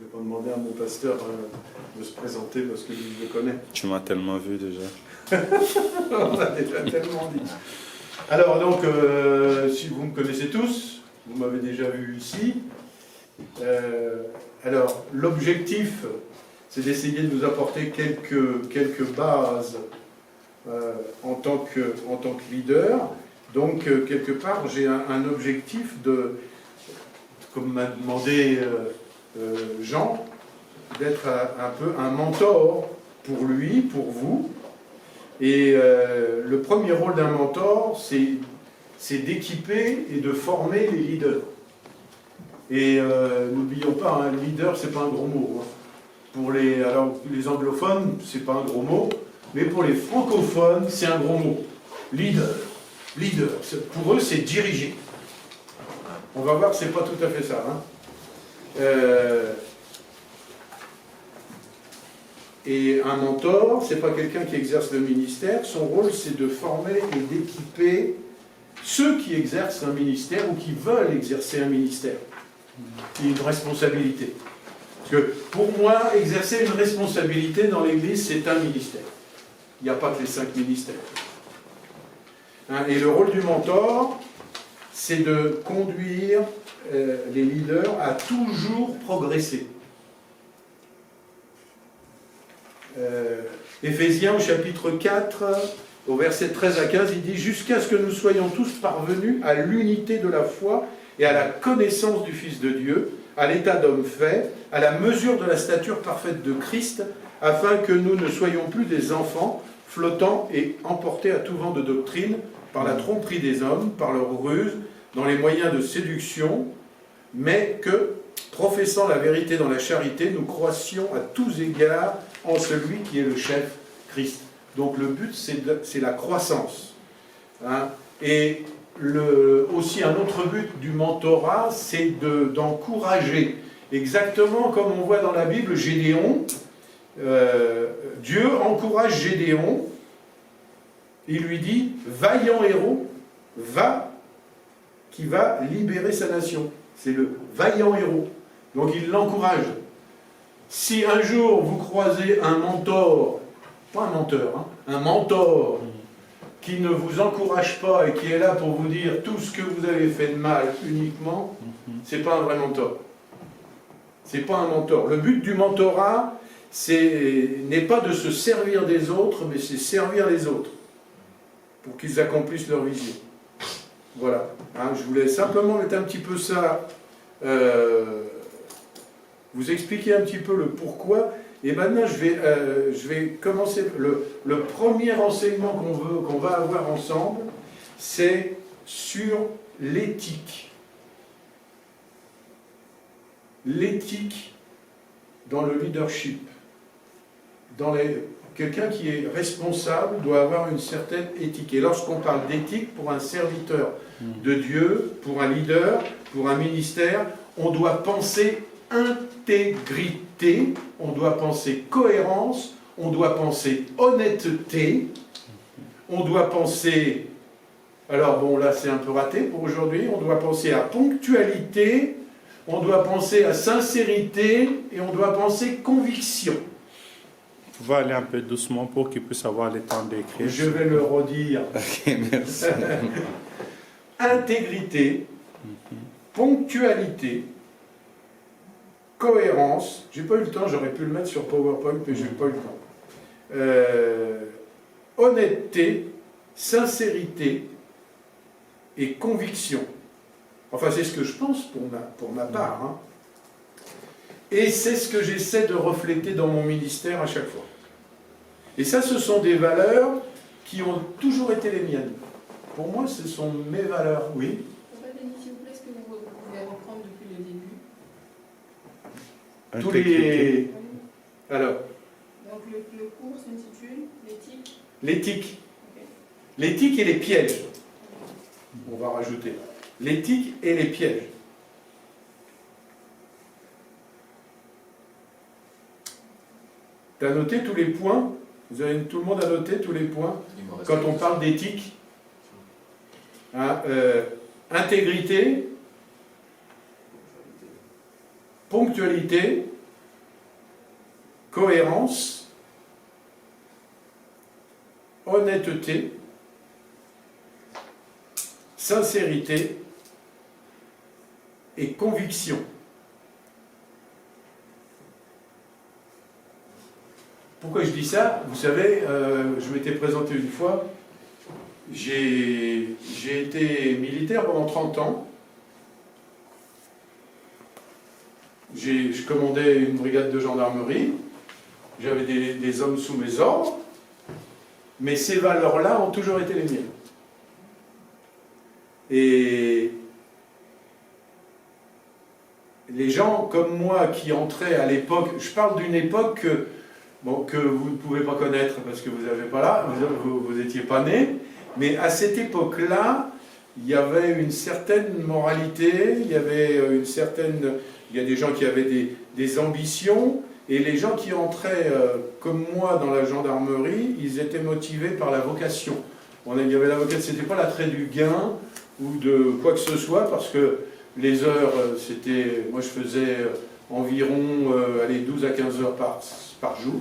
vais pas demander à mon pasteur de se présenter parce que lui, je le connais. Tu m'as tellement vu déjà. On a déjà tellement dit. Alors donc, si vous me connaissez tous, vous m'avez déjà vu ici. Alors, l'objectif, c'est d'essayer de vous apporter quelques bases en tant que leader. Donc, quelque part, j'ai un objectif de, comme m'a demandé Jean, d'être un peu un mentor pour lui, pour vous. Et le premier rôle d'un mentor, c'est d'équiper et de former les leaders. Et n'oublions pas, un leader, c'est pas un gros mot. Hein. Pour les anglophones, c'est pas un gros mot, mais pour les francophones, c'est un gros mot. Leader. Pour eux, c'est diriger. On va voir que c'est pas tout à fait ça. Hein. Et un mentor, c'est pas quelqu'un qui exerce le ministère. Son rôle, c'est de former et d'équiper ceux qui exercent un ministère ou qui veulent exercer un ministère. Il y a une responsabilité. Parce que pour moi, exercer une responsabilité dans l'Église, c'est un ministère. Il n'y a pas que les 5 ministères. Hein, et le rôle du mentor, c'est de conduire les leaders à toujours progresser. Éphésiens au chapitre 4, au verset 13 à 15, il dit « Jusqu'à ce que nous soyons tous parvenus à l'unité de la foi et à la connaissance du Fils de Dieu, à l'état d'homme fait, à la mesure de la stature parfaite de Christ, afin que nous ne soyons plus des enfants, flottant et emportés à tout vent de doctrine, par la tromperie des hommes, par leur ruse, dans les moyens de séduction, mais que, professant la vérité dans la charité, nous croissions à tous égards en celui qui est le chef, Christ. » Donc le but, c'est la croissance. Hein. Et aussi un autre but du mentorat, c'est d'encourager. Exactement comme on voit dans la Bible, Gédéon, Dieu encourage Gédéon, il lui dit, vaillant héros, qui va libérer sa nation. C'est le vaillant héros. Donc il l'encourage. Si un jour vous croisez un mentor, pas un menteur, hein, un mentor qui ne vous encourage pas et qui est là pour vous dire tout ce que vous avez fait de mal uniquement, c'est pas un vrai mentor. C'est pas un mentor. Le but du mentorat, n'est pas de se servir des autres, mais c'est servir les autres pour qu'ils accomplissent leur vision. Voilà. Hein, je voulais simplement mettre un petit peu ça, vous expliquer un petit peu le pourquoi. Et maintenant, je vais commencer. Le premier enseignement qu'on va avoir ensemble, c'est sur l'éthique. L'éthique dans le leadership. Quelqu'un qui est responsable doit avoir une certaine éthique. Et lorsqu'on parle d'éthique, pour un serviteur de Dieu, pour un leader, pour un ministère, on doit penser intégrité, on doit penser cohérence, on doit penser honnêteté, on doit penser, alors bon là c'est un peu raté pour aujourd'hui, on doit penser à ponctualité, on doit penser à sincérité et on doit penser conviction. Vous pouvez aller un peu doucement pour qu'il puisse avoir le temps d'écrire. Je vais le redire. Ok, merci. Intégrité, ponctualité, cohérence, j'ai pas eu le temps, j'aurais pu le mettre sur PowerPoint, mais j'ai pas eu le temps. Honnêteté, sincérité et conviction. Enfin, c'est ce que je pense pour ma part. Hein. Et c'est ce que j'essaie de refléter dans mon ministère à chaque fois. Et ça, ce sont des valeurs qui ont toujours été les miennes. Pour moi, ce sont mes valeurs, oui. S'il vous plaît, est-ce que vous pouvez reprendre depuis le début? Tous les... Alors. Donc le cours s'intitule l'éthique. L'éthique. Okay. L'éthique et les pièges. On va rajouter. L'éthique et les pièges. Tu as noté tous les points? Tout le monde a noté tous les points? Quand on parle d'éthique, hein, intégrité, ponctualité, cohérence, honnêteté, sincérité et conviction. Pourquoi je dis ça? Vous savez, je m'étais présenté une fois, j'ai été militaire pendant 30 ans. Je commandais une brigade de gendarmerie, j'avais des hommes sous mes ordres, mais ces valeurs-là ont toujours été les miennes. Et les gens comme moi qui entraient à l'époque, je parle d'une époque que vous ne pouvez pas connaître parce que vous n'avez pas là, vous n'étiez pas né, mais à cette époque-là, il y avait une certaine moralité, il y a des gens qui avaient des ambitions, et les gens qui entraient comme moi dans la gendarmerie, ils étaient motivés par la vocation. Il y avait la vocation, c'était pas l'attrait du gain ou de quoi que ce soit, parce que les heures, moi je faisais environ 12 à 15 heures par jour.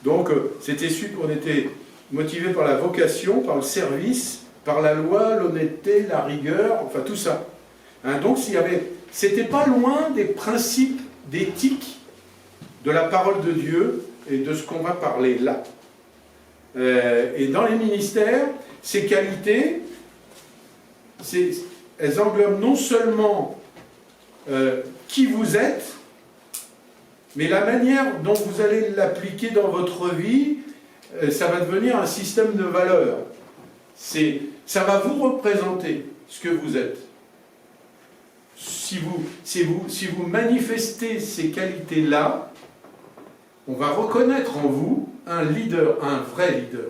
Donc c'était sûr qu'on était motivé par la vocation, par le service, par la loi, l'honnêteté, la rigueur, enfin tout ça. Hein, donc c'était pas loin des principes d'éthique de la parole de Dieu et de ce qu'on va parler là. Et dans les ministères, ces qualités, elles englobent non seulement qui vous êtes, mais la manière dont vous allez l'appliquer dans votre vie, ça va devenir un système de valeurs. Ça va vous représenter ce que vous êtes. Si vous manifestez ces qualités-là, on va reconnaître en vous un leader, un vrai leader.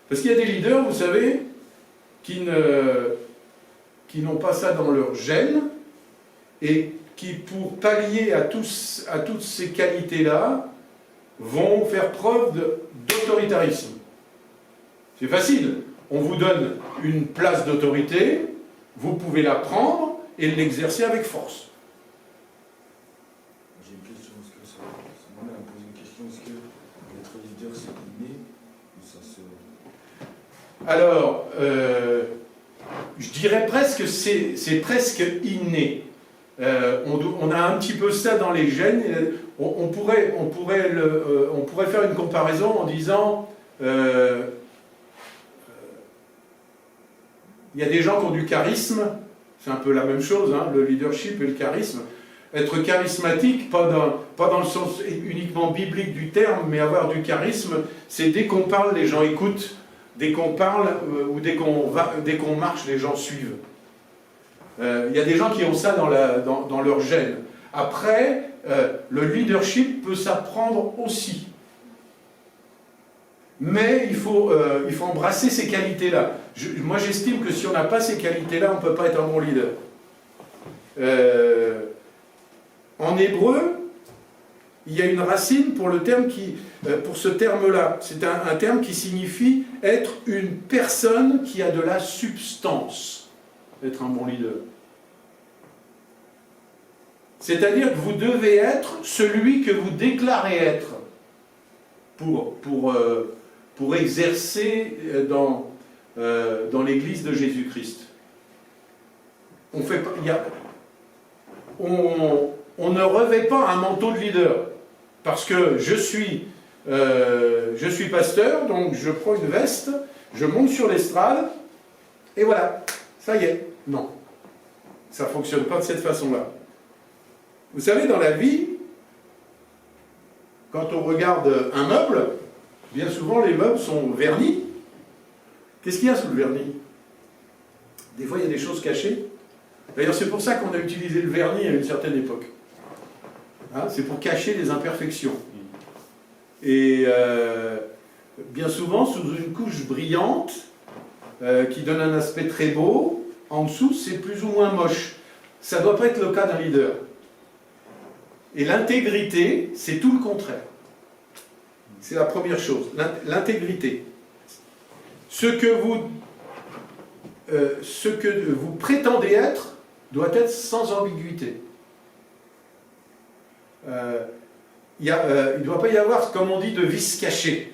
Parce qu'il y a des leaders, vous savez, qui n'ont pas ça dans leur gène, et qui, pour pallier à toutes ces qualités-là, vont faire preuve d'autoritarisme. C'est facile. On vous donne une place d'autorité, vous pouvez la prendre et l'exercer avec force. J'ai une question, ça m'amène à poser une question, est-ce que être leader c'est inné ou ça se... Alors, je dirais presque que c'est presque inné. On a un petit peu ça dans les gènes. On pourrait faire une comparaison en disant il y a des gens qui ont du charisme, c'est un peu la même chose, hein, le leadership et le charisme. Être charismatique, pas dans le sens uniquement biblique du terme, mais avoir du charisme, c'est dès qu'on parle, les gens écoutent, dès qu'on parle ou dès qu'on marche, les gens suivent. Il y a des gens qui ont ça dans leur gène. Après, le leadership peut s'apprendre aussi. Mais il faut embrasser ces qualités-là. Moi, j'estime que si on n'a pas ces qualités-là, on ne peut pas être un bon leader. En hébreu, il y a une racine pour ce terme-là. C'est un terme qui signifie être une personne qui a de la substance. Être un bon leader. C'est-à-dire que vous devez être celui que vous déclarez être pour exercer dans l'Église de Jésus-Christ. On ne revêt pas un manteau de leader, parce que je suis pasteur, donc je prends une veste, je monte sur l'estrade, et voilà, ça y est. Non, ça ne fonctionne pas de cette façon-là. Vous savez, dans la vie, quand on regarde un meuble, bien souvent les meubles sont vernis. Qu'est-ce qu'il y a sous le vernis? Des fois, il y a des choses cachées. D'ailleurs, c'est pour ça qu'on a utilisé le vernis à une certaine époque. Hein, c'est pour cacher les imperfections. Et bien souvent, sous une couche brillante, qui donne un aspect très beau, en dessous, c'est plus ou moins moche. Ça ne doit pas être le cas d'un leader. Et l'intégrité, c'est tout le contraire. C'est la première chose, l'intégrité. Ce que vous prétendez être doit être sans ambiguïté. il ne doit pas y avoir, comme on dit, de vice caché.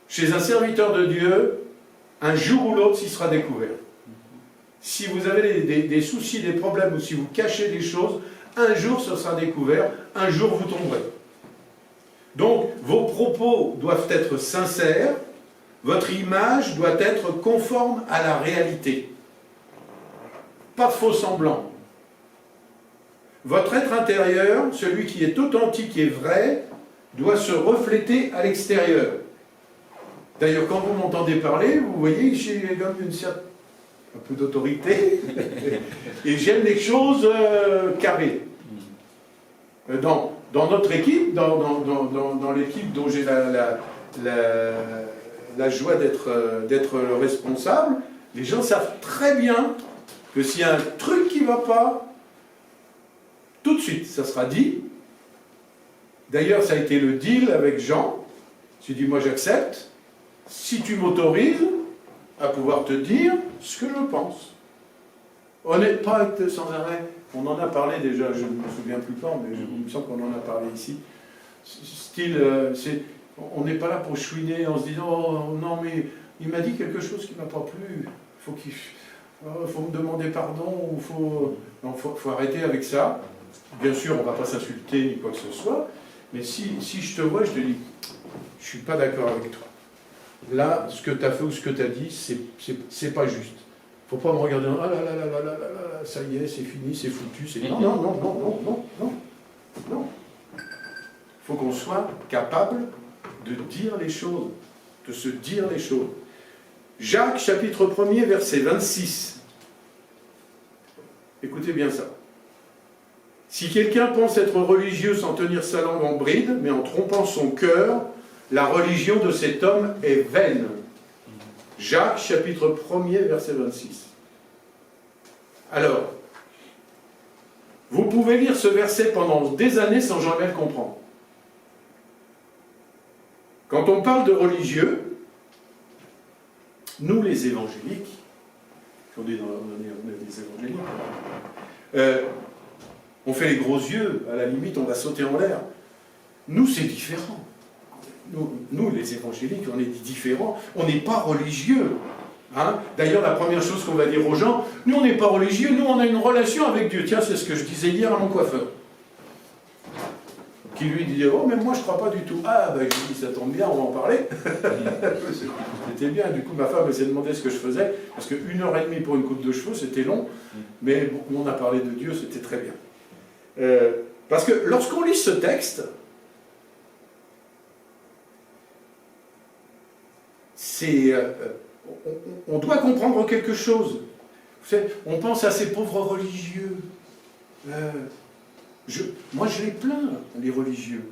Chez un serviteur de Dieu, un jour ou l'autre, il sera découvert. Si vous avez des soucis, des problèmes, ou si vous cachez des choses, un jour ce sera découvert, un jour vous tomberez. Donc, vos propos doivent être sincères, votre image doit être conforme à la réalité. Pas de faux semblants. Votre être intérieur, celui qui est authentique et vrai, doit se refléter à l'extérieur. D'ailleurs, quand vous m'entendez parler, vous voyez que j'ai comme un peu d'autorité, et j'aime les choses carrées. Dans notre équipe, dans l'équipe dont j'ai la joie d'être le responsable, les gens savent très bien que s'il y a un truc qui ne va pas, tout de suite, ça sera dit. D'ailleurs, ça a été le deal avec Jean. J'ai dit, moi j'accepte, si tu m'autorises à pouvoir te dire ce que je pense. On n'est pas sans arrêt. On en a parlé déjà, je ne me souviens plus quand, mais il me semble qu'on en a parlé ici. Style, on n'est pas là pour chouiner en se disant « Oh non, mais il m'a dit quelque chose qui ne m'a pas plu, faut me demander pardon, ou faut arrêter avec ça. » Bien sûr, on ne va pas s'insulter ni quoi que ce soit, mais si je te vois, je te dis « Je ne suis pas d'accord avec toi. Là, ce que tu as fait ou ce que tu as dit, c'est pas juste. Il ne faut pas me regarder, ah là là là là là là, ça y est, c'est fini, c'est foutu, c'est... Non, non, non, non, non, non, non, non. Il faut qu'on soit capable de dire les choses, de se dire les choses. Jacques, chapitre 1er, verset 26. Écoutez bien ça. Si quelqu'un pense être religieux sans tenir sa langue en bride, mais en trompant son cœur, la religion de cet homme est vaine. Jacques, chapitre 1er, verset 26. Alors, vous pouvez lire ce verset pendant des années sans jamais le comprendre. Quand on parle de religieux, nous les évangéliques, on est des évangéliques, on fait les gros yeux, à la limite on va sauter en l'air. Nous c'est différent. Nous, les évangéliques, on est différents. On n'est pas religieux. Hein? D'ailleurs, la première chose qu'on va dire aux gens, nous, on n'est pas religieux, nous, on a une relation avec Dieu. Tiens, c'est ce que je disais hier à mon coiffeur. Qui lui disait, oh, mais moi, je ne crois pas du tout. Ah, ben, je dis, ça tombe bien, on va en parler. C'était bien. Du coup, ma femme s'est demandé ce que je faisais, parce que 1h30 pour une coupe de cheveux, c'était long. Mais bon, on a parlé de Dieu, c'était très bien. Parce que lorsqu'on lit ce texte, on doit comprendre quelque chose. Vous savez, on pense à ces pauvres religieux. Moi, je les plains, les religieux.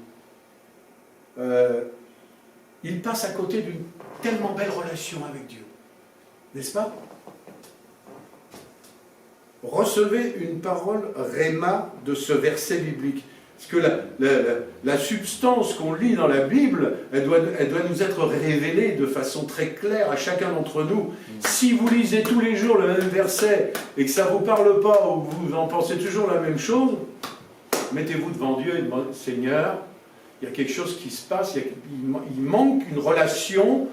Ils passent à côté d'une tellement belle relation avec Dieu. N'est-ce pas? Recevez une parole réma de ce verset biblique. Parce que la substance qu'on lit dans la Bible, elle doit nous être révélée de façon très claire à chacun d'entre nous. Si vous lisez tous les jours le même verset et que ça ne vous parle pas ou que vous en pensez toujours la même chose, mettez-vous devant Dieu et demandez, Seigneur, il y a quelque chose qui se passe, il manque une relation,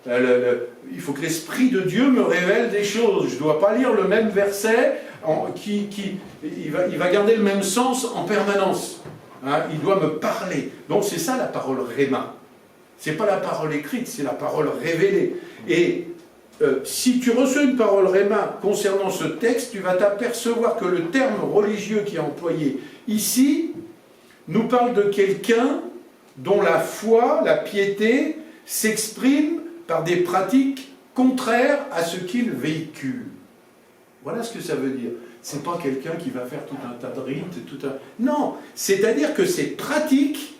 il faut que l'Esprit de Dieu me révèle des choses. Je ne dois pas lire le même verset, il va garder le même sens en permanence. Hein, il doit me parler. Donc c'est ça la parole réma. Ce n'est pas la parole écrite, c'est la parole révélée. Et si tu reçois une parole réma concernant ce texte, tu vas t'apercevoir que le terme religieux qui est employé ici nous parle de quelqu'un dont la foi, la piété, s'exprime par des pratiques contraires à ce qu'il véhicule. Voilà ce que ça veut dire. C'est pas quelqu'un qui va faire tout un tas de rites, Non, c'est-à-dire que ces pratiques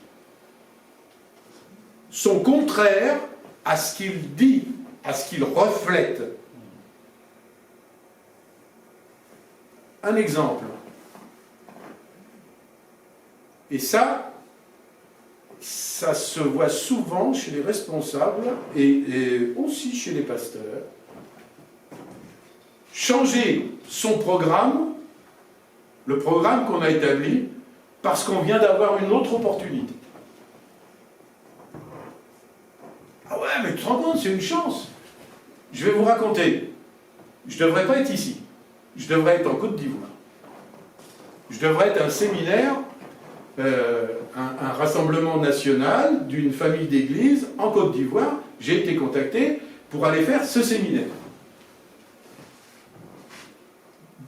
sont contraires à ce qu'il dit, à ce qu'il reflète. Un exemple. Et ça se voit souvent chez les responsables et aussi chez les pasteurs. Changer son programme, le programme qu'on a établi, parce qu'on vient d'avoir une autre opportunité. Ah ouais, mais tu te rends compte, c'est une chance. Je vais vous raconter. Je ne devrais pas être ici. Je devrais être en Côte d'Ivoire. Je devrais être un séminaire, un rassemblement national d'une famille d'églises en Côte d'Ivoire. J'ai été contacté pour aller faire ce séminaire.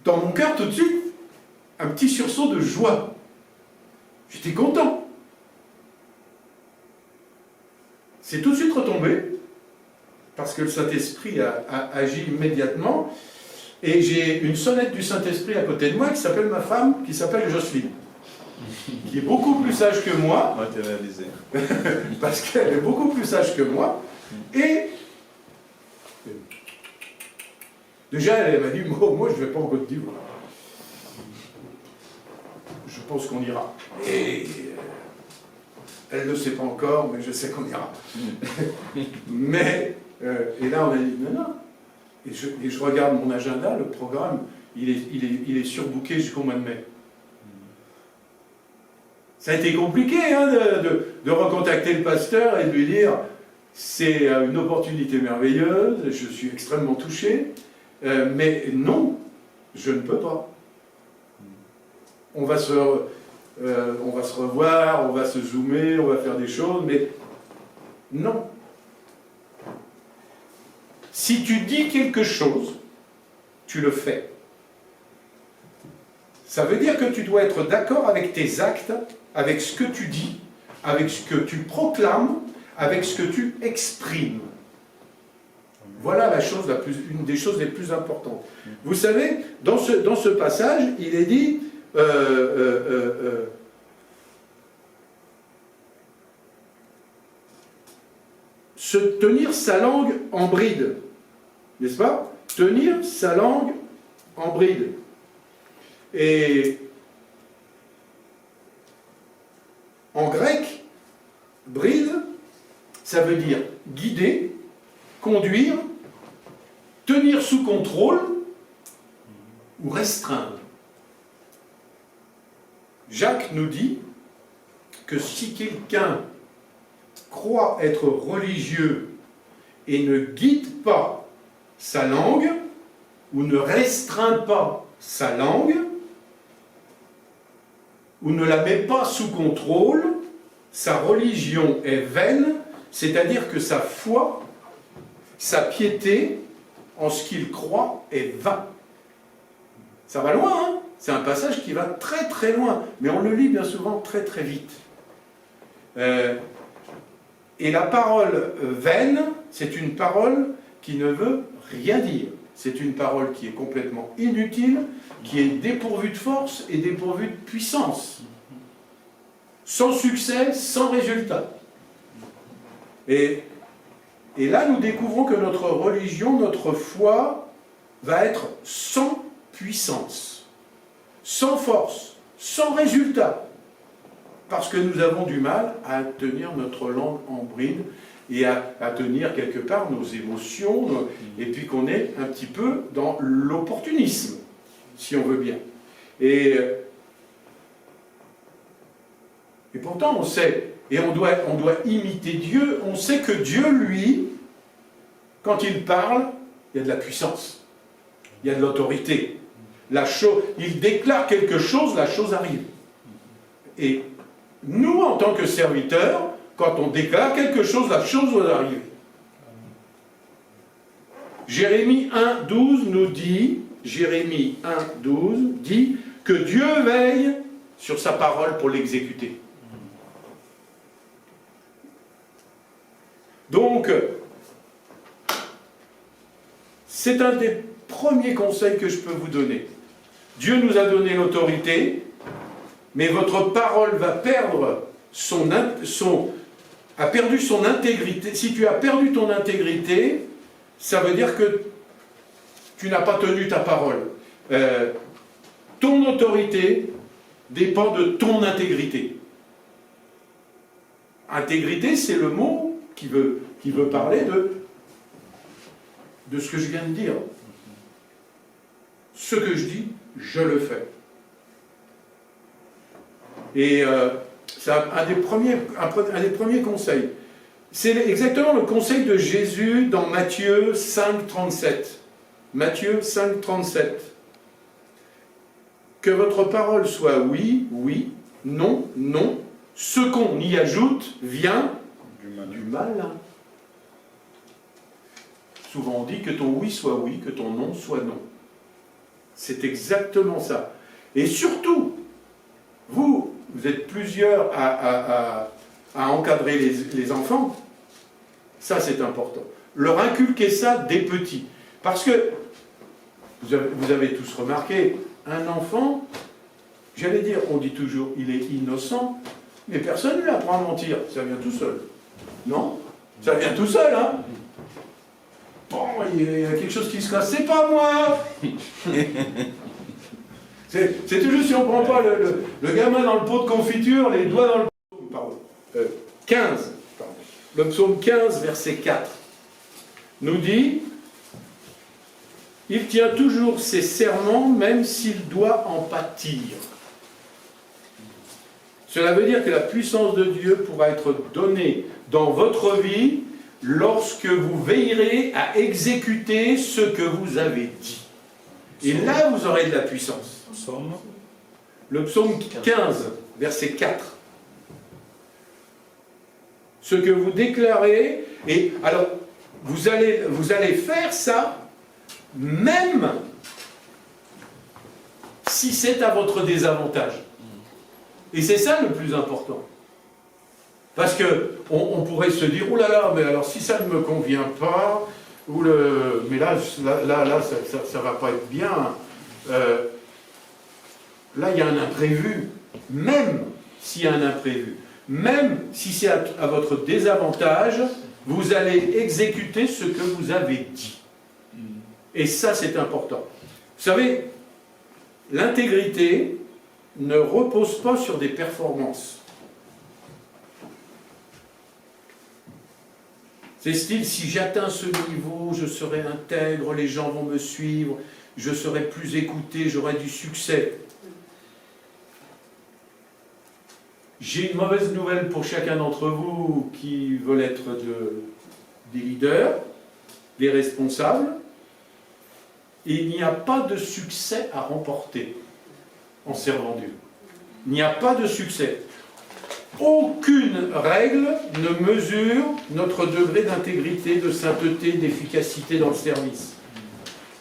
Dans mon cœur, tout de suite, un petit sursaut de joie. J'étais content. C'est tout de suite retombé, parce que le Saint-Esprit a agi immédiatement, et j'ai une sonnette du Saint-Esprit à côté de moi qui s'appelle ma femme, qui s'appelle Jocelyne, qui est beaucoup plus sage que moi, Matérialisé. parce qu'elle est beaucoup plus sage que moi, et déjà elle m'a dit, moi je ne vais pas en Côte d'Ivoire. Je pense qu'on ira. Et elle ne le sait pas encore, mais je sais qu'on ira. Mais, et là on a dit, non. Et je regarde mon agenda, le programme, il est surbooké jusqu'au mois de mai. Ça a été compliqué hein, de recontacter le pasteur et de lui dire, c'est une opportunité merveilleuse, je suis extrêmement touché, mais non, je ne peux pas. On va se revoir, on va se zoomer, on va faire des choses, mais non. Si tu dis quelque chose, tu le fais. Ça veut dire que tu dois être d'accord avec tes actes, avec ce que tu dis, avec ce que tu proclames, avec ce que tu exprimes. Voilà une des choses les plus importantes. Vous savez, dans ce passage, il est dit se tenir sa langue en bride, n'est-ce pas? Tenir sa langue en bride. Et en grec, bride, ça veut dire guider, conduire, tenir sous contrôle ou restreindre. Jacques nous dit que si quelqu'un croit être religieux et ne guide pas sa langue, ou ne restreint pas sa langue, ou ne la met pas sous contrôle, sa religion est vaine, c'est-à-dire que sa foi, sa piété, en ce qu'il croit, est vain. Ça va loin, hein? C'est un passage qui va très très loin, mais on le lit bien souvent très très vite. Et la parole vaine, c'est une parole qui ne veut rien dire. C'est une parole qui est complètement inutile, qui est dépourvue de force et dépourvue de puissance. Sans succès, sans résultat. Et là, nous découvrons que notre religion, notre foi, va être sans puissance, sans force, sans résultat. Parce que nous avons du mal à tenir notre langue en bride et à tenir quelque part nos émotions, et puis qu'on est un petit peu dans l'opportunisme, si on veut bien. Et pourtant, on sait, et on doit imiter Dieu, on sait que Dieu, lui, quand il parle, il y a de la puissance, il y a de l'autorité. Il déclare quelque chose, la chose arrive. Et nous, en tant que serviteurs, quand on déclare quelque chose, la chose doit arriver. Jérémie 1,12 nous dit, Jérémie 1,12 dit que Dieu veille sur sa parole pour l'exécuter. Donc, c'est un des premiers conseils que je peux vous donner. Dieu nous a donné l'autorité, mais votre parole va perdre a perdu son intégrité. Si tu as perdu ton intégrité, ça veut dire que tu n'as pas tenu ta parole. Ton autorité dépend de ton intégrité. Intégrité, c'est le mot qui veut parler de ce que je viens de dire. Ce que je dis, je le fais. Et c'est un des premiers conseils. C'est exactement le conseil de Jésus dans Matthieu 5, 37. Matthieu 5, 37. Que votre parole soit oui, oui, non, non. Ce qu'on y ajoute vient du mal. Souvent on dit que ton oui soit oui, que ton non soit non. C'est exactement ça. Et surtout, vous êtes plusieurs à encadrer les enfants. Ça, c'est important. Leur inculquer ça dès petits. Parce que, vous avez tous remarqué, un enfant, j'allais dire, on dit toujours, il est innocent, mais personne ne lui apprend à mentir. Ça vient tout seul. Non? Ça vient tout seul, hein? Bon, il y a quelque chose qui se casse. C'est pas moi! C'est toujours si on ne prend pas le gamin dans le pot de confiture, les doigts dans le pot. Pardon. 15. Pardon. Le psaume 15, verset 4, nous dit « Il tient toujours ses serments, même s'il doit en pâtir. » Cela veut dire que la puissance de Dieu pourra être donnée dans votre vie lorsque vous veillerez à exécuter ce que vous avez dit. Et là, vous aurez de la puissance. Le psaume 15, verset 4. Ce que vous déclarez, et alors, vous allez faire ça, même si c'est à votre désavantage. Et c'est ça le plus important. Parce que on pourrait se dire, oh là là, mais alors si ça ne me convient pas, mais là ça va pas être bien. Là, il y a un imprévu. Même s'il y a un imprévu, même si c'est à votre désavantage, vous allez exécuter ce que vous avez dit. Et ça, c'est important. Vous savez, l'intégrité ne repose pas sur des performances. C'est style, si j'atteins ce niveau, je serai intègre, les gens vont me suivre, je serai plus écouté, j'aurai du succès. J'ai une mauvaise nouvelle pour chacun d'entre vous qui veulent être des leaders, des responsables. Il n'y a pas de succès à remporter en servant Dieu. Il n'y a pas de succès. Aucune règle ne mesure notre degré d'intégrité, de sainteté, d'efficacité dans le service.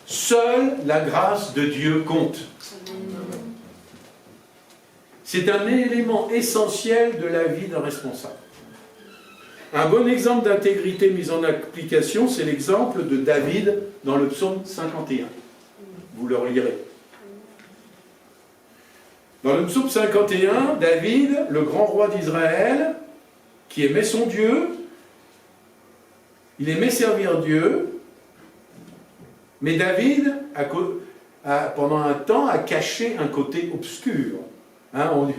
Seule la grâce de Dieu compte. C'est un élément essentiel de la vie d'un responsable. Un bon exemple d'intégrité mise en application, c'est l'exemple de David dans le psaume 51. Vous le relirez. Dans le psaume 51, David, le grand roi d'Israël, qui aimait son Dieu, il aimait servir Dieu, mais David, pendant un temps, a caché un côté obscur. Hein, on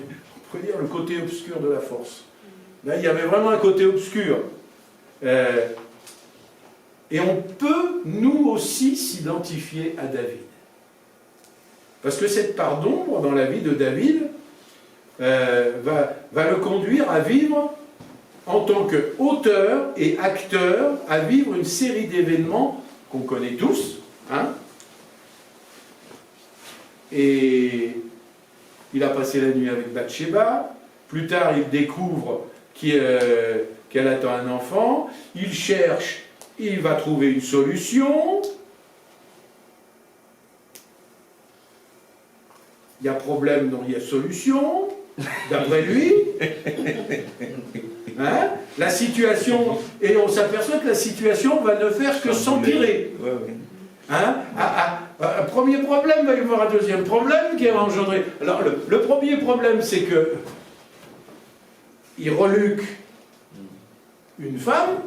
pourrait dire le côté obscur de la force. Là, il y avait vraiment un côté obscur. Et on peut, nous aussi, s'identifier à David. Parce que cette part d'ombre dans la vie de David va le conduire à vivre, en tant qu'auteur et acteur, à vivre une série d'événements qu'on connaît tous. Hein, et il a passé la nuit avec Bathsheba. Plus tard, il découvre qu'elle attend un enfant. Il cherche, il va trouver une solution. Il y a problème, donc il y a solution, d'après lui. Hein? La situation, et on s'aperçoit que la situation va ne faire que s'empirer. Hein? Premier problème, il va y avoir un deuxième problème qui va engendrer. Alors, le premier problème, c'est que il reluque une femme.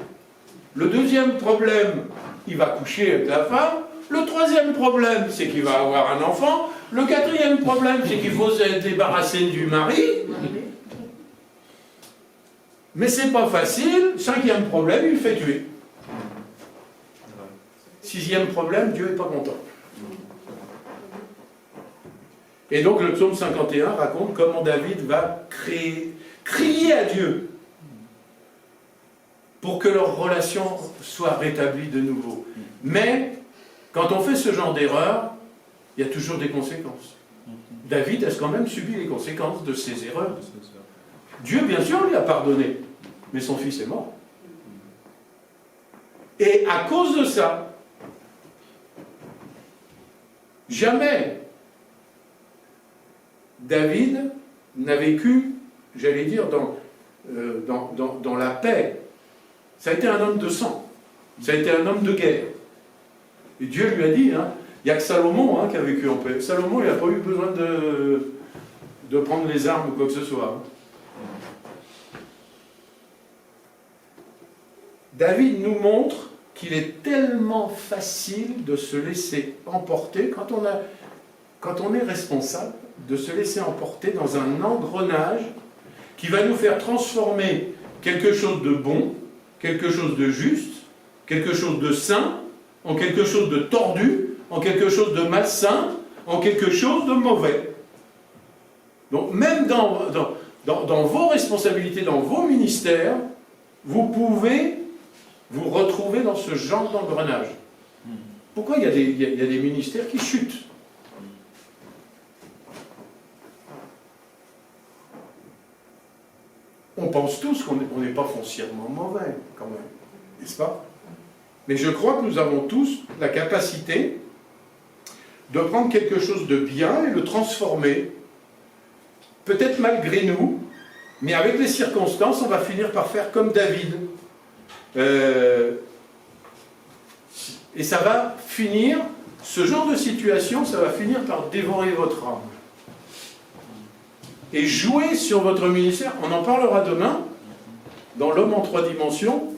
Le deuxième problème, il va coucher avec la femme. Le troisième problème, c'est qu'il va avoir un enfant. Le quatrième problème, c'est qu'il faut se débarrasser du mari. Mais c'est pas facile. Cinquième problème, il fait tuer. Sixième problème, Dieu n'est pas content. Et donc le psaume 51 raconte comment David va crier à Dieu pour que leur relation soit rétablie de nouveau. Mais quand on fait ce genre d'erreur, il y a toujours des conséquences. David a quand même subi les conséquences de ses erreurs. Dieu, bien sûr, lui a pardonné, mais son fils est mort. Et à cause de ça, jamais David n'a vécu, j'allais dire, dans la paix. Ça a été un homme de sang. Ça a été un homme de guerre. Et Dieu lui a dit, hein, il n'y a que Salomon qui a vécu en paix. Salomon, il n'a pas eu besoin de prendre les armes ou quoi que ce soit. David nous montre qu'il est tellement facile de se laisser emporter, quand on est responsable, de se laisser emporter dans un engrenage qui va nous faire transformer quelque chose de bon, quelque chose de juste, quelque chose de sain, en quelque chose de tordu, en quelque chose de malsain, en quelque chose de mauvais. Donc même dans vos responsabilités, dans vos ministères, vous pouvez vous retrouver dans ce genre d'engrenage. Pourquoi il y a des ministères qui chutent? On pense tous qu'on n'est pas foncièrement mauvais, quand même, n'est-ce pas? Mais je crois que nous avons tous la capacité de prendre quelque chose de bien et le transformer, peut-être malgré nous, mais avec les circonstances, on va finir par faire comme David. Et ça va finir, ce genre de situation, ça va finir par dévorer votre âme. Et jouer sur votre ministère, on en parlera demain, dans l'homme en 3 dimensions,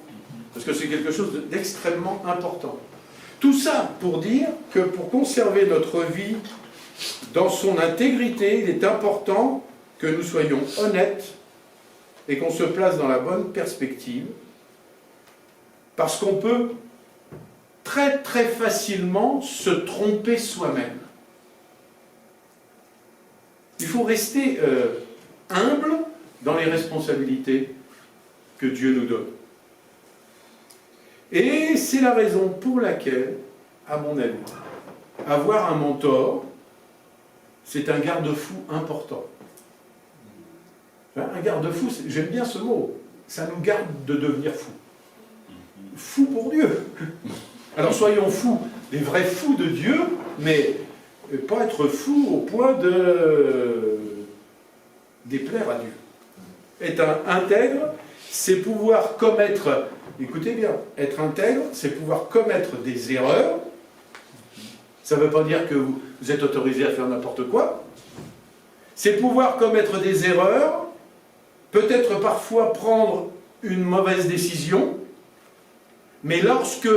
parce que c'est quelque chose d'extrêmement important. Tout ça pour dire que pour conserver notre vie dans son intégrité, il est important que nous soyons honnêtes et qu'on se place dans la bonne perspective, parce qu'on peut très très facilement se tromper soi-même. Il faut rester humble dans les responsabilités que Dieu nous donne. Et c'est la raison pour laquelle, à mon avis, avoir un mentor, c'est un garde-fou important. Un garde-fou, j'aime bien ce mot, ça nous garde de devenir fous. Fous pour Dieu. Alors soyons fous, des vrais fous de Dieu, mais pas être fous au point de déplaire à Dieu. Être intègre, c'est pouvoir commettre, écoutez bien, être intègre, c'est pouvoir commettre des erreurs. Ça ne veut pas dire que vous êtes autorisé à faire n'importe quoi. C'est pouvoir commettre des erreurs, peut-être parfois prendre une mauvaise décision, mais lorsque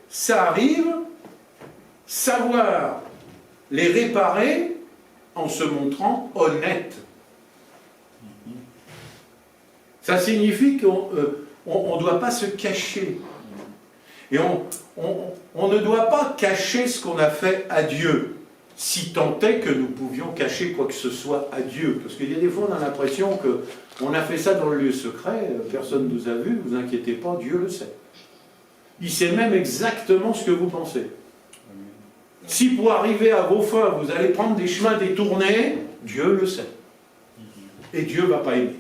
ça arrive, savoir les réparer en se montrant honnête. Ça signifie qu'on ne doit pas se cacher. Et on ne doit pas cacher ce qu'on a fait à Dieu, si tant est que nous pouvions cacher quoi que ce soit à Dieu. Parce qu'il y a des fois, on a l'impression qu'on a fait ça dans le lieu secret, personne ne nous a vus, ne vous inquiétez pas, Dieu le sait. Il sait même exactement ce que vous pensez. Si pour arriver à vos fins, vous allez prendre des chemins détournés, Dieu le sait. Et Dieu ne va pas aimer.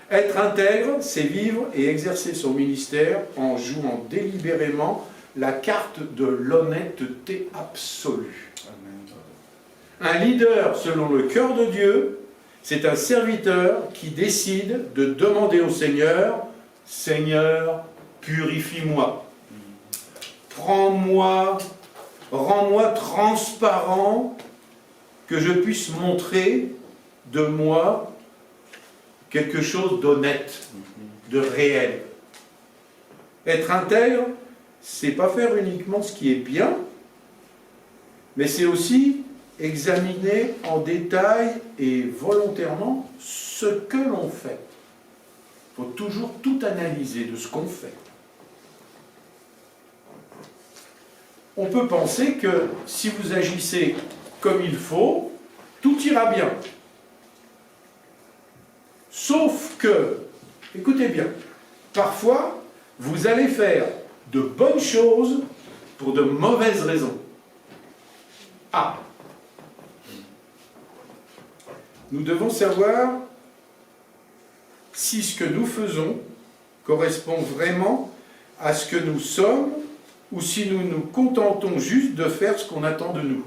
Être intègre, c'est vivre et exercer son ministère en jouant délibérément la carte de l'honnêteté absolue. Un leader selon le cœur de Dieu, c'est un serviteur qui décide de demander au Seigneur, « Seigneur, purifie-moi, prends-moi, rends-moi transparent, que je puisse montrer de moi quelque chose d'honnête, de réel. » Être intègre, c'est pas faire uniquement ce qui est bien, mais c'est aussi examiner en détail et volontairement ce que l'on fait. Il faut toujours tout analyser de ce qu'on fait. On peut penser que si vous agissez comme il faut, tout ira bien. Sauf que, écoutez bien, parfois, vous allez faire de bonnes choses pour de mauvaises raisons. Ah, nous devons savoir si ce que nous faisons correspond vraiment à ce que nous sommes ou si nous nous contentons juste de faire ce qu'on attend de nous.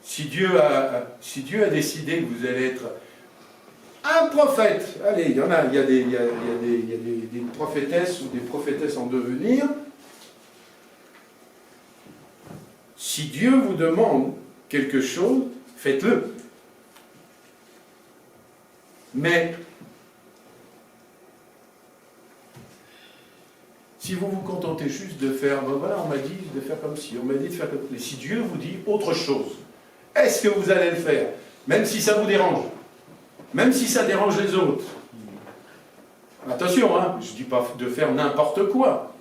Si Dieu a décidé que vous allez être un prophète, allez, il y en a, il y a des prophétesses ou des prophétesses en devenir. Si Dieu vous demande quelque chose, faites-le. Mais si vous vous contentez juste de faire, ben voilà, on m'a dit de faire comme ci, on m'a dit de faire comme ça. Mais si Dieu vous dit autre chose, est-ce que vous allez le faire? Même si ça vous dérange. Même si ça dérange les autres. Attention, hein, je ne dis pas de faire n'importe quoi,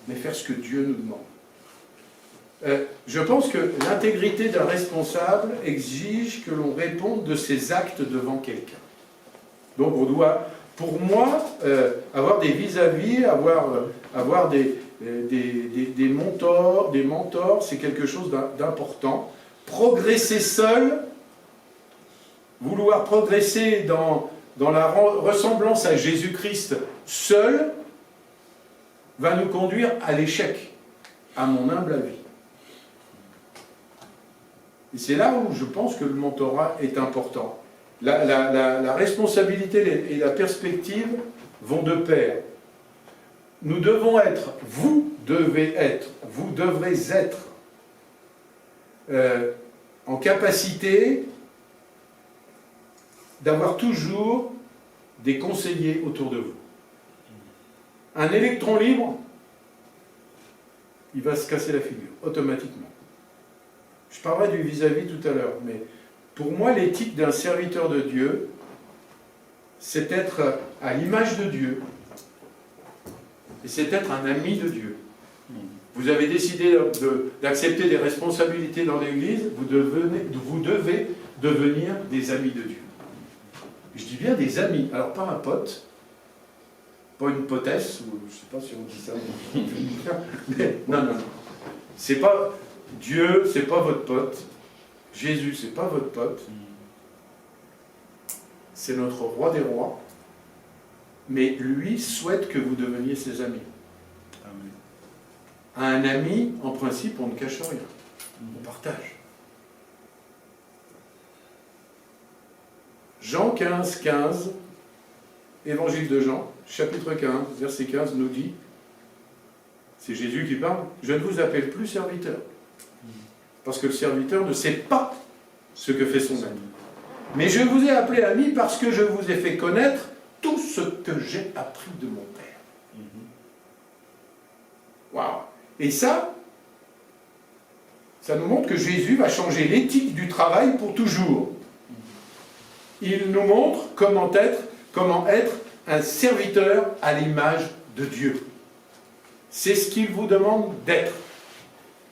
mais faire ce que Dieu nous demande. Je pense que l'intégrité d'un responsable exige que l'on réponde de ses actes devant quelqu'un. Donc on doit, pour moi, avoir des vis-à-vis, avoir des mentors, c'est quelque chose d'important. Progresser seul, vouloir progresser dans la ressemblance à Jésus-Christ seul, va nous conduire à l'échec, à mon humble avis. Et c'est là où je pense que le mentorat est important. La responsabilité et la perspective vont de pair. Nous devons être, vous devrez être en capacité d'avoir toujours des conseillers autour de vous. Un électron libre, il va se casser la figure, automatiquement. Je parlerai du vis-à-vis tout à l'heure, mais pour moi, l'éthique d'un serviteur de Dieu, c'est être à l'image de Dieu, et c'est être un ami de Dieu. Vous avez décidé d'accepter des responsabilités dans l'Église, vous devez devenir des amis de Dieu. Je dis bien des amis, alors pas un pote, pas une potesse, ou je ne sais pas si on dit ça, mais non. C'est pas Dieu, c'est pas votre pote. Jésus, c'est pas votre pote. C'est notre roi des rois. Mais lui souhaite que vous deveniez ses amis. Amen. À un ami, en principe, on ne cache rien. On partage. Jean 15, 15, Évangile de Jean, chapitre 15, verset 15, nous dit, c'est Jésus qui parle, « Je ne vous appelle plus serviteur, parce que le serviteur ne sait pas ce que fait son ami. Mais je vous ai appelé ami parce que je vous ai fait connaître tout ce que j'ai appris de mon Père. » Waouh! Et ça nous montre que Jésus va changer l'éthique du travail pour toujours. Il nous montre comment être un serviteur à l'image de Dieu. C'est ce qu'il vous demande d'être.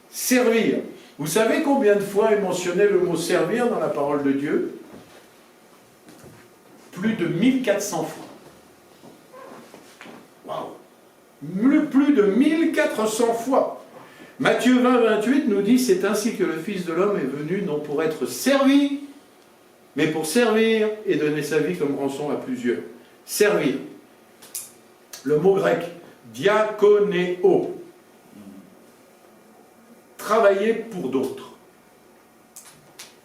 Servir. Vous savez combien de fois est mentionné le mot servir dans la parole de Dieu? Plus de 1400 fois. Waouh! Plus de 1400 fois. Matthieu 20, 28 nous dit, c'est ainsi que le Fils de l'homme est venu, non pour être servi, mais pour servir et donner sa vie comme rançon à plusieurs. Servir. Le mot grec, diakonéo. Travailler pour d'autres.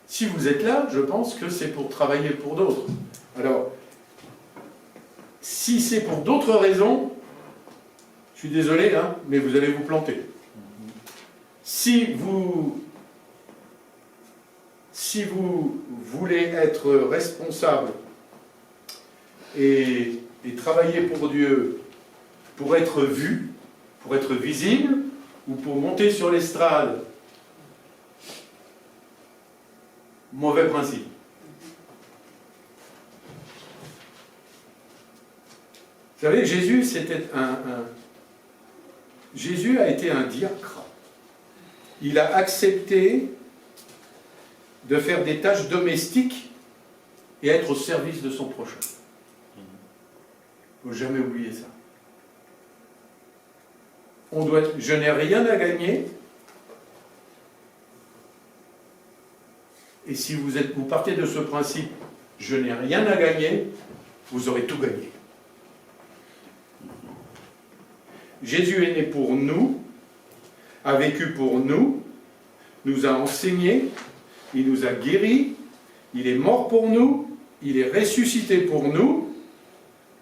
Si vous êtes là, je pense que c'est pour travailler pour d'autres. Alors, si c'est pour d'autres raisons, je suis désolé, hein, mais vous allez vous planter. Si vous voulez être responsable et travailler pour Dieu, pour être vu, pour être visible, ou pour monter sur l'estrade, mauvais principe. Vous savez, Jésus a été un diacre. Il a accepté de faire des tâches domestiques et être au service de son prochain. Il ne faut jamais oublier ça. On doit être, je n'ai rien à gagner. Et si vous partez de ce principe, je n'ai rien à gagner, vous aurez tout gagné. Jésus est né pour nous, a vécu pour nous, nous a enseigné, il nous a guéris, il est mort pour nous, il est ressuscité pour nous,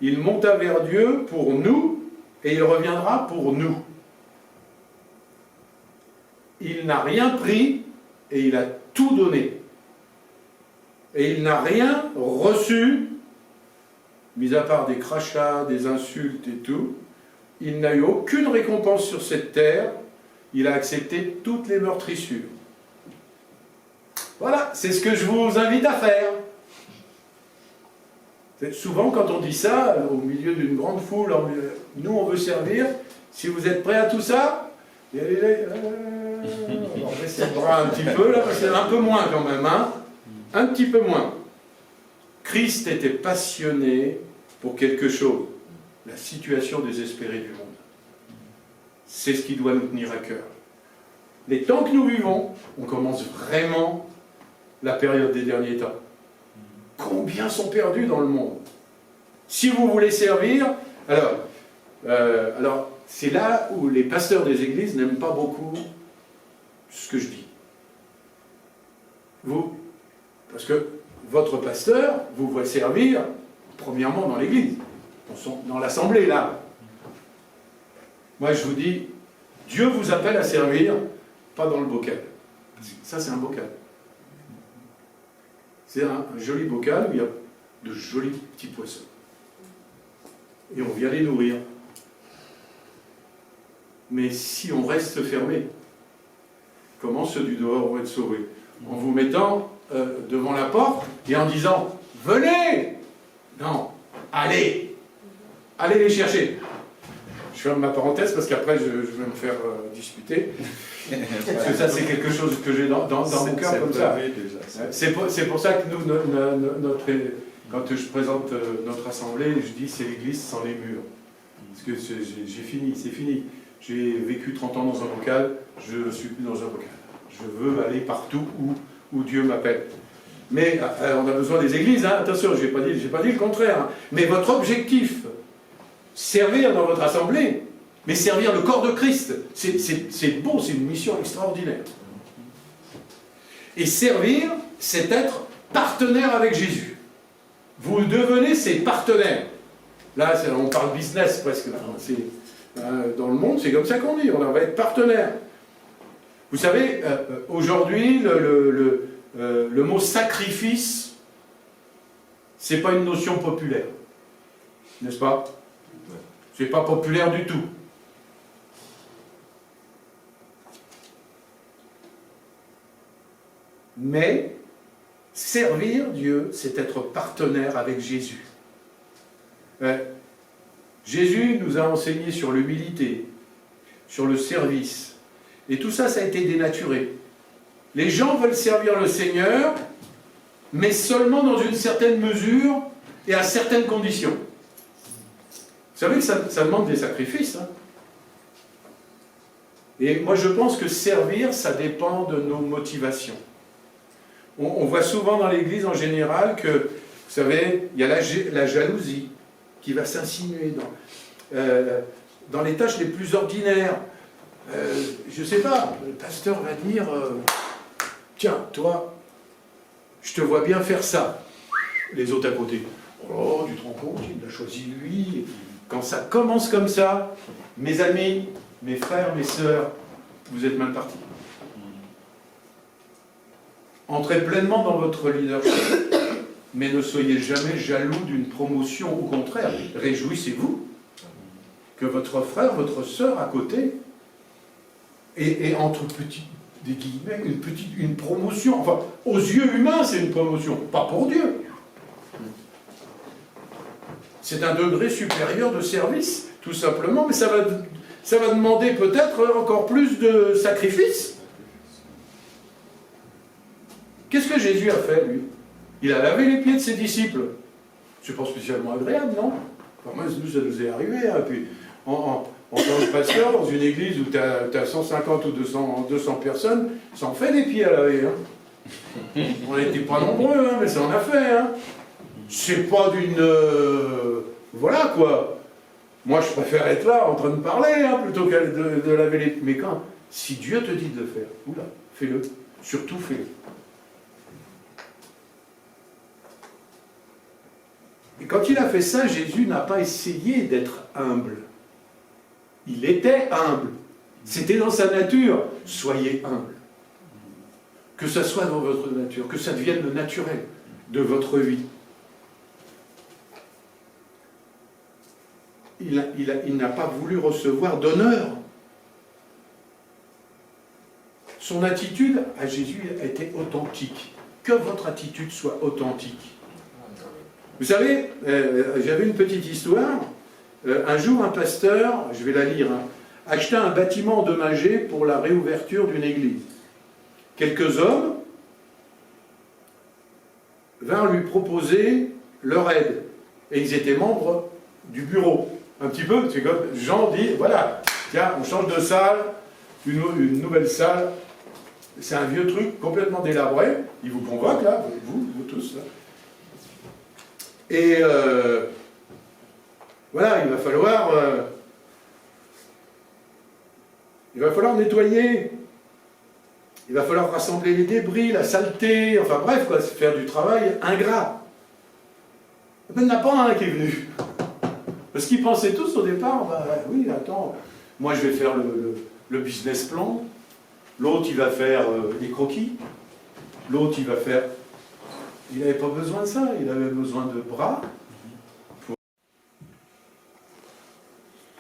il monta vers Dieu pour nous, et il reviendra pour nous. Il n'a rien pris, et il a tout donné. Et il n'a rien reçu, mis à part des crachats, des insultes et tout. Il n'a eu aucune récompense sur cette terre. Il a accepté toutes les meurtrissures. Voilà, c'est ce que je vous invite à faire. Souvent, quand on dit ça, au milieu d'une grande foule, nous on veut servir. Si vous êtes prêts à tout ça, on va baisser le bras un petit peu, là, c'est un peu moins quand même, hein. Un petit peu moins. Christ était passionné pour quelque chose, la situation désespérée du monde. C'est ce qui doit nous tenir à cœur. Les temps que nous vivons, on commence vraiment la période des derniers temps. Combien sont perdus dans le monde? Si vous voulez servir, alors c'est là où les pasteurs des églises n'aiment pas beaucoup ce que je dis. Parce que votre pasteur vous voit servir, premièrement dans l'église, dans l'assemblée là. Moi je vous dis, Dieu vous appelle à servir, pas dans le bocal. Ça c'est un bocal. C'est un joli bocal où il y a de jolis petits poissons. Et on vient les nourrir. Mais si on reste fermé, comment ceux du dehors vont être sauvés? En vous mettant devant la porte et en disant « Venez !» Non, allez! Allez les chercher. Je ferme ma parenthèse parce qu'après je vais me faire disputer. Parce que ça c'est quelque chose que j'ai dans mon cœur comme ça. C'est pour ça que nous, quand je présente notre assemblée, je dis c'est l'église sans les murs. Parce que j'ai fini, c'est fini. J'ai vécu 30 ans dans un local, je ne suis plus dans un local. Je veux aller partout où Dieu m'appelle. Mais on a besoin des églises, hein. Attention, je n'ai pas dit le contraire. Hein. Mais votre objectif, servir dans votre assemblée, mais servir le corps de Christ, c'est beau, c'est une mission extraordinaire. Et servir, c'est être partenaire avec Jésus. Vous devenez ses partenaires. Là, on parle business presque. Dans le monde, c'est comme ça qu'on dit, on va être partenaire. Vous savez, aujourd'hui, le mot sacrifice, c'est pas une notion populaire. N'est-ce pas? C'est pas populaire du tout. Mais servir Dieu, c'est être partenaire avec Jésus. Jésus nous a enseigné sur l'humilité, sur le service. Et tout ça, ça a été dénaturé. Les gens veulent servir le Seigneur, mais seulement dans une certaine mesure et à certaines conditions. Vous savez que ça demande des sacrifices. Hein. Et moi, je pense que servir, ça dépend de nos motivations. On voit souvent dans l'Église en général que, vous savez, il y a la jalousie qui va s'insinuer dans les tâches les plus ordinaires. Je ne sais pas, le pasteur va dire tiens, toi, je te vois bien faire ça. Les autres à côté, oh, tu te rends compte, il l'a choisi lui. Quand ça commence comme ça, mes amis, mes frères, mes sœurs, vous êtes mal partis. Entrez pleinement dans votre leadership, mais ne soyez jamais jaloux d'une promotion. Au contraire, réjouissez-vous que votre frère, votre sœur à côté, et entre des guillemets, une promotion. Enfin, aux yeux humains, c'est une promotion, pas pour Dieu. C'est un degré supérieur de service, tout simplement, mais ça va demander peut-être encore plus de sacrifices. Qu'est-ce que Jésus a fait, lui? Il a lavé les pieds de ses disciples. C'est pas spécialement agréable, non? Enfin, moi, nous, ça nous est arrivé. Hein. Puis, en tant que pasteur, dans une église où tu as 150 ou 200 personnes, ça en fait des pieds à laver. Hein. On n'était pas nombreux, hein, mais ça en a fait. Hein. C'est pas d'une... voilà, quoi. Moi, je préfère être là, en train de parler, hein, plutôt que de laver les... Mais quand, si Dieu te dit de le faire, oula, fais-le. Surtout, fais-le. Et quand il a fait ça, Jésus n'a pas essayé d'être humble. Il était humble. C'était dans sa nature. Soyez humble. Que ça soit dans votre nature, que ça devienne le naturel de votre vie. Il n'a pas voulu recevoir d'honneur. Son attitude à Jésus a été authentique. Que votre attitude soit authentique. Vous savez, j'avais une petite histoire. Un jour, un pasteur, je vais la lire, hein, acheta un bâtiment endommagé pour la réouverture d'une église. Quelques hommes vinrent lui proposer leur aide. Et ils étaient membres du bureau. Un petit peu, c'est comme Jean dit, voilà, tiens, on change de salle, une nouvelle salle. C'est un vieux truc complètement délabré. Il vous convoque, là, vous tous, là. Et voilà, il va falloir nettoyer. Il va falloir rassembler les débris, la saleté, enfin bref, quoi, faire du travail ingrat. Il n'y en a pas un qui est venu. Parce qu'ils pensaient tous au départ, bah oui, attends, moi je vais faire le business plan, l'autre il va faire les croquis, l'autre il va faire... Il n'avait pas besoin de ça, il avait besoin de bras.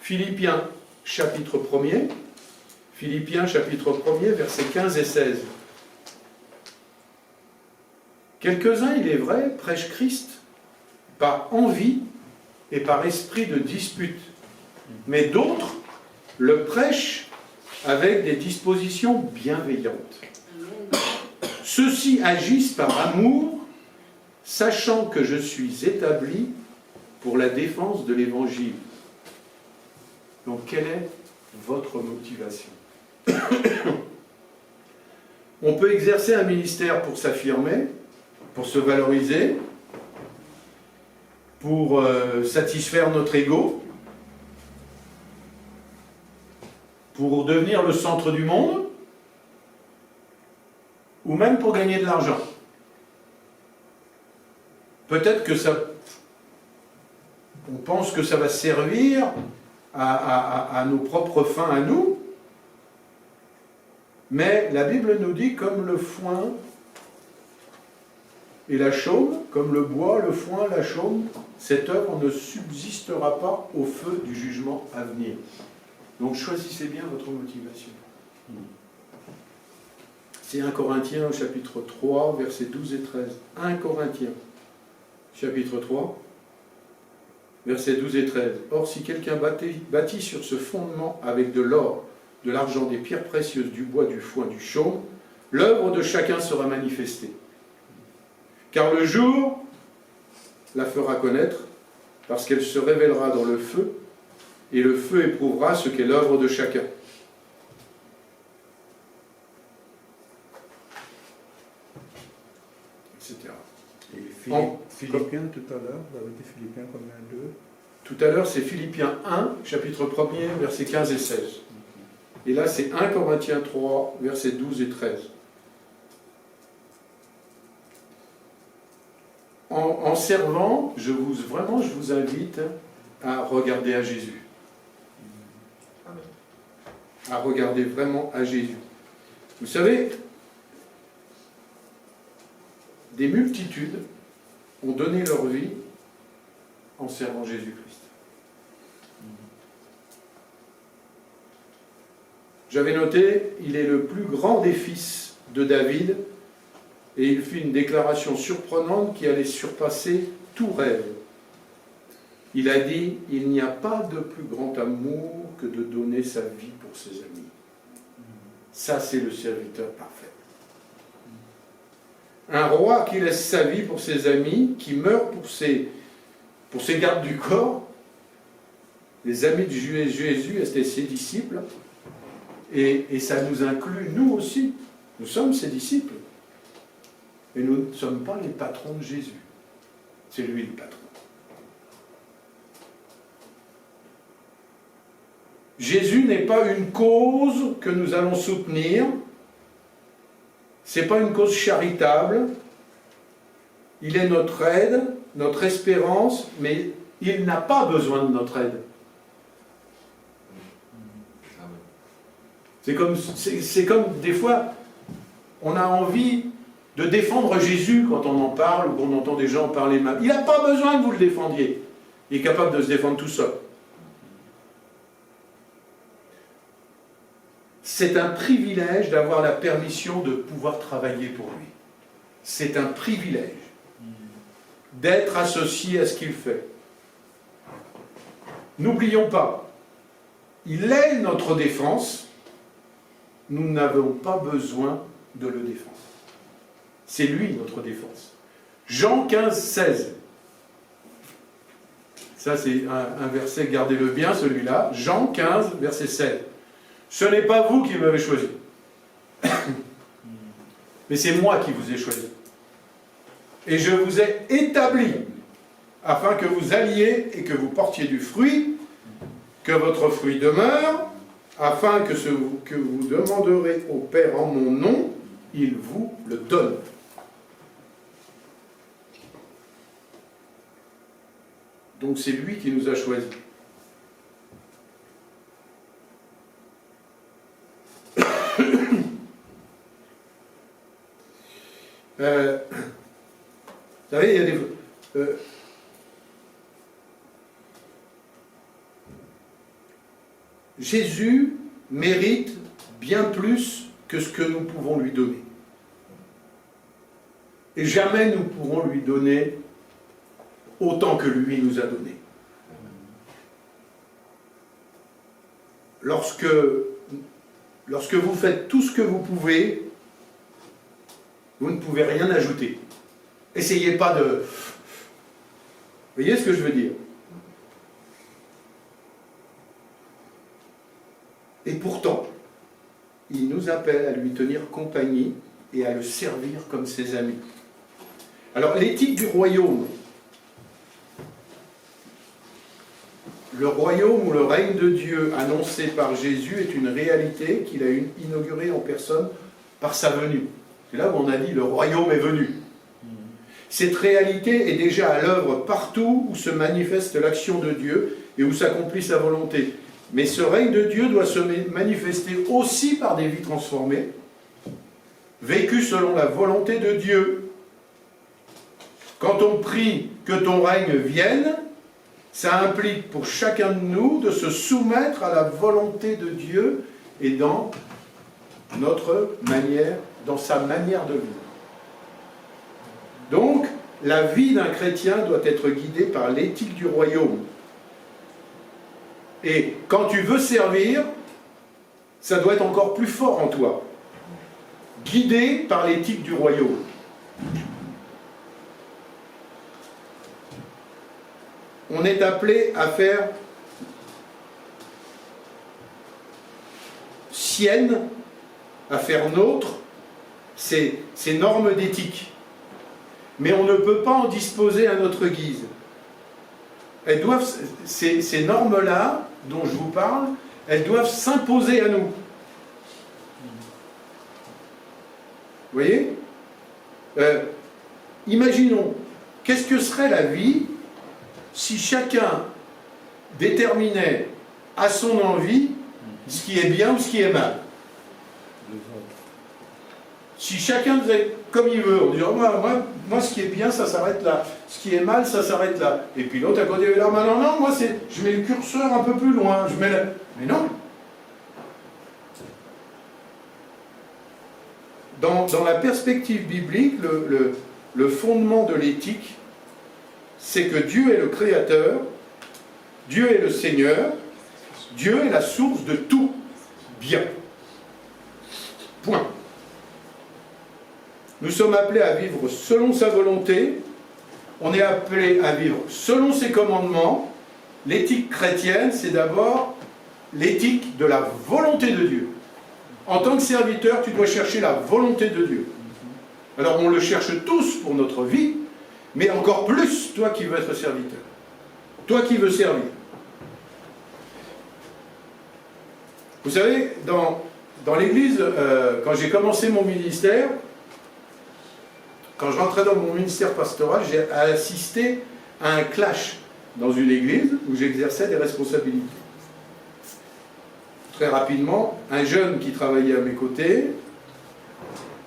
Philippiens, chapitre 1er. Philippiens, chapitre 1er, versets 15 et 16. Quelques-uns, il est vrai, prêchent Christ par envie et par esprit de dispute. Mais d'autres le prêchent avec des dispositions bienveillantes. Ceux-ci agissent par amour, sachant que je suis établi pour la défense de l'Évangile. Donc, quelle est votre motivation? On peut exercer un ministère pour s'affirmer, pour se valoriser, pour satisfaire notre ego, pour devenir le centre du monde, ou même pour gagner de l'argent. Peut-être que ça... On pense que ça va servir à nos propres fins à nous, mais la Bible nous dit comme le foin et la chaume, comme le bois, le foin, la chaume, cette œuvre ne subsistera pas au feu du jugement à venir. Donc choisissez bien votre motivation. C'est 1 Corinthiens chapitre 3, versets 12 et 13. 1 Corinthiens chapitre 3, versets 12 et 13. Or, si quelqu'un bâtit sur ce fondement avec de l'or, de l'argent, des pierres précieuses, du bois, du foin, du chaume, l'œuvre de chacun sera manifestée. Car le jour la fera connaître, parce qu'elle se révélera dans le feu, et le feu éprouvera ce qu'est l'œuvre de chacun. Etc. Et Philippiens tout à l'heure, vous avez dit Philippiens combien 2? Tout à l'heure, c'est Philippiens 1, chapitre 1er, versets 15 et 16. Et là, c'est 1 Corinthiens 3, versets 12 et 13. En servant, je vous invite à regarder à Jésus. À regarder vraiment à Jésus. Vous savez, des multitudes ont donné leur vie en servant Jésus-Christ. J'avais noté, il est le plus grand des fils de David, et il fit une déclaration surprenante qui allait surpasser tout rêve. Il a dit, il n'y a pas de plus grand amour que de donner sa vie pour ses amis. Ça, c'est le serviteur parfait. Un roi qui laisse sa vie pour ses amis, qui meurt pour ses gardes du corps. Les amis de Jésus étaient ses disciples. Et ça nous inclut, nous aussi. Nous sommes ses disciples. Mais nous ne sommes pas les patrons de Jésus. C'est lui le patron. Jésus n'est pas une cause que nous allons soutenir. Ce n'est pas une cause charitable. Il est notre aide, notre espérance, mais il n'a pas besoin de notre aide. C'est comme des fois, on a envie de défendre Jésus quand on en parle ou qu'on entend des gens parler mal. Il n'a pas besoin que vous le défendiez. Il est capable de se défendre tout seul. C'est un privilège d'avoir la permission de pouvoir travailler pour lui. C'est un privilège d'être associé à ce qu'il fait. N'oublions pas, il est notre défense. Nous n'avons pas besoin de le défendre. C'est lui notre défense. Jean 15, 16. Ça, c'est un verset, gardez-le bien, celui-là. Jean 15, verset 16. Ce n'est pas vous qui m'avez choisi. Mais c'est moi qui vous ai choisi. Et je vous ai établi afin que vous alliez et que vous portiez du fruit, que votre fruit demeure, afin que ce que vous demanderez au Père en mon nom, il vous le donne. Donc c'est lui qui nous a choisis. Vous savez, il y a des... Jésus mérite bien plus que ce que nous pouvons lui donner. Et jamais nous pourrons lui donner autant que lui nous a donné. Lorsque vous faites tout ce que vous pouvez, vous ne pouvez rien ajouter. Essayez pas de... Vous voyez ce que je veux dire? Et pourtant, il nous appelle à lui tenir compagnie et à le servir comme ses amis. Alors, l'éthique du royaume. Le royaume ou le règne de Dieu annoncé par Jésus est une réalité qu'il a inaugurée en personne par sa venue. C'est là où on a dit le royaume est venu. Cette réalité est déjà à l'œuvre partout où se manifeste l'action de Dieu et où s'accomplit sa volonté. Mais ce règne de Dieu doit se manifester aussi par des vies transformées, vécues selon la volonté de Dieu. Quand on prie que ton règne vienne, ça implique pour chacun de nous de se soumettre à la volonté de Dieu et dans sa manière de vivre. Donc, la vie d'un chrétien doit être guidée par l'éthique du royaume. Et quand tu veux servir, ça doit être encore plus fort en toi. Guidé par l'éthique du royaume. On est appelé à faire sienne, à faire nôtre ces normes d'éthique. Mais on ne peut pas en disposer à notre guise. Ces normes-là, dont je vous parle, elles doivent s'imposer à nous. Vous voyez? Imaginons, qu'est-ce que serait la vie si chacun déterminait à son envie ce qui est bien ou ce qui est mal? Si chacun faisait comme il veut, on dirait moi ce qui est bien ça s'arrête là, ce qui est mal ça s'arrête là, et puis l'autre à côté de là, non, moi je mets le curseur un peu plus loin, mais non. Dans la perspective biblique, le fondement de l'éthique, c'est que Dieu est le Créateur, Dieu est le Seigneur, Dieu est la source de tout bien. Point. Nous sommes appelés à vivre selon sa volonté. On est appelé à vivre selon ses commandements. L'éthique chrétienne, c'est d'abord l'éthique de la volonté de Dieu. En tant que serviteur, tu dois chercher la volonté de Dieu. Alors on le cherche tous pour notre vie, mais encore plus toi qui veux être serviteur. Toi qui veux servir. Vous savez, dans l'Église, quand j'ai commencé mon ministère, quand je rentrais dans mon ministère pastoral, j'ai assisté à un clash dans une église où j'exerçais des responsabilités. Très rapidement, un jeune qui travaillait à mes côtés,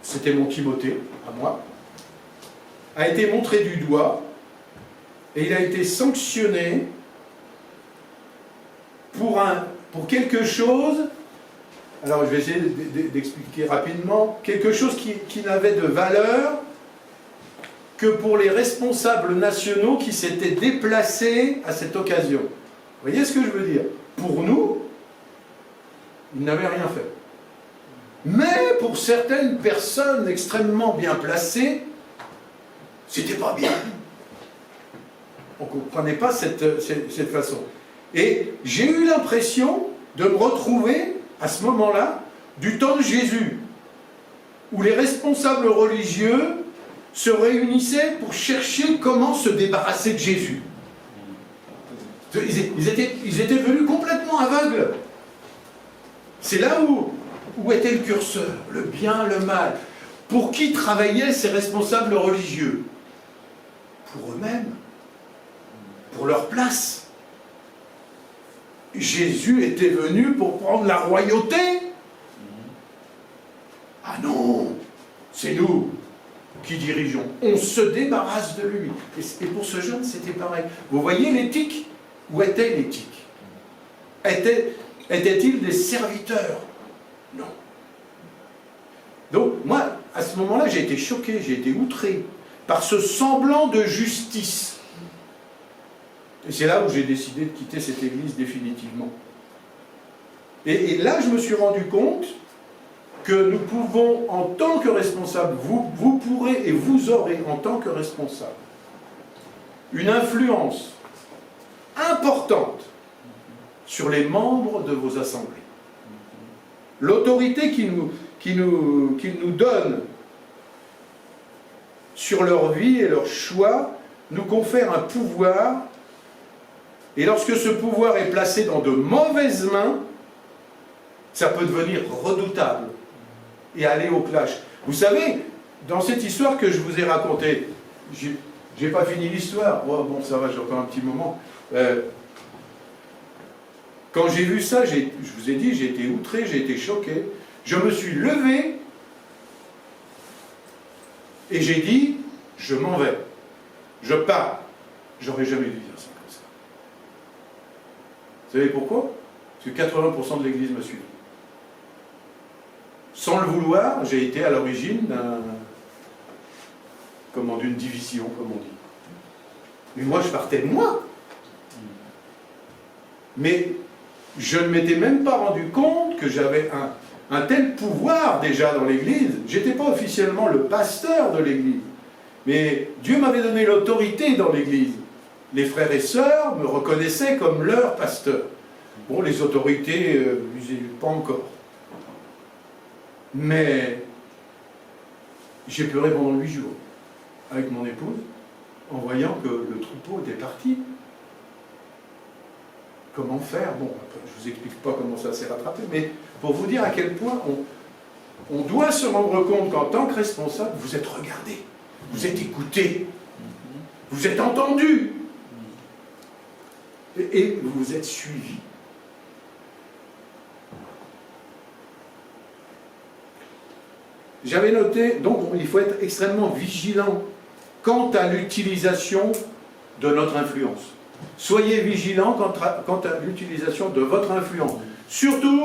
c'était mon Timothée, à moi, a été montré du doigt et il a été sanctionné pour quelque chose, alors je vais essayer d'expliquer rapidement, quelque chose qui n'avait de valeur que pour les responsables nationaux qui s'étaient déplacés à cette occasion. Vous voyez ce que je veux dire? Pour nous, ils n'avaient rien fait. Mais pour certaines personnes extrêmement bien placées, c'était pas bien. On ne comprenait pas cette façon. Et j'ai eu l'impression de me retrouver, à ce moment-là, du temps de Jésus, où les responsables religieux se réunissaient pour chercher comment se débarrasser de Jésus. Ils étaient devenus complètement aveugles. C'est là où était le curseur, le bien, le mal. Pour qui travaillaient ces responsables religieux? Pour eux-mêmes, pour leur place. Jésus était venu pour prendre la royauté. Ah non, c'est nous qui dirigeons. On se débarrasse de lui. Et pour ce jeune, c'était pareil. Vous voyez l'éthique? Où était l'éthique? Étaient-ils des serviteurs? Non. Donc, moi, à ce moment-là, j'ai été choqué, j'ai été outré par ce semblant de justice. Et c'est là où j'ai décidé de quitter cette église définitivement. Et là, je me suis rendu compte que nous pouvons, en tant que responsables, vous pourrez et vous aurez, en tant que responsables, une influence importante sur les membres de vos assemblées. L'autorité qu'ils nous donnent sur leur vie et leur choix nous confère un pouvoir, et lorsque ce pouvoir est placé dans de mauvaises mains, ça peut devenir redoutable et aller au clash. Vous savez, dans cette histoire que je vous ai racontée, j'ai pas fini l'histoire, oh, bon ça va, j'ai encore un petit moment. Quand j'ai vu ça, je vous ai dit, j'ai été outré, j'ai été choqué. Je me suis levé et j'ai dit, je m'en vais, je pars. J'aurais jamais dû dire ça comme ça. Vous savez pourquoi? Parce que 80% de l'Église me suit. Sans le vouloir, j'ai été à l'origine d'une division, comme on dit. Mais moi, je partais de moi. Mais je ne m'étais même pas rendu compte que j'avais un tel pouvoir déjà dans l'Église. Je n'étais pas officiellement le pasteur de l'Église. Mais Dieu m'avait donné l'autorité dans l'Église. Les frères et sœurs me reconnaissaient comme leur pasteur. Bon, les autorités, pas encore. Mais j'ai pleuré pendant 8 jours avec mon épouse en voyant que le troupeau était parti. Comment faire? Bon, je ne vous explique pas comment ça s'est rattrapé, mais pour vous dire à quel point on doit se rendre compte qu'en tant que responsable, vous êtes regardé, vous êtes écouté, vous êtes entendu, et vous êtes suivi. J'avais noté, donc il faut être extrêmement vigilant quant à l'utilisation de notre influence. Soyez vigilants quant à l'utilisation de votre influence. Surtout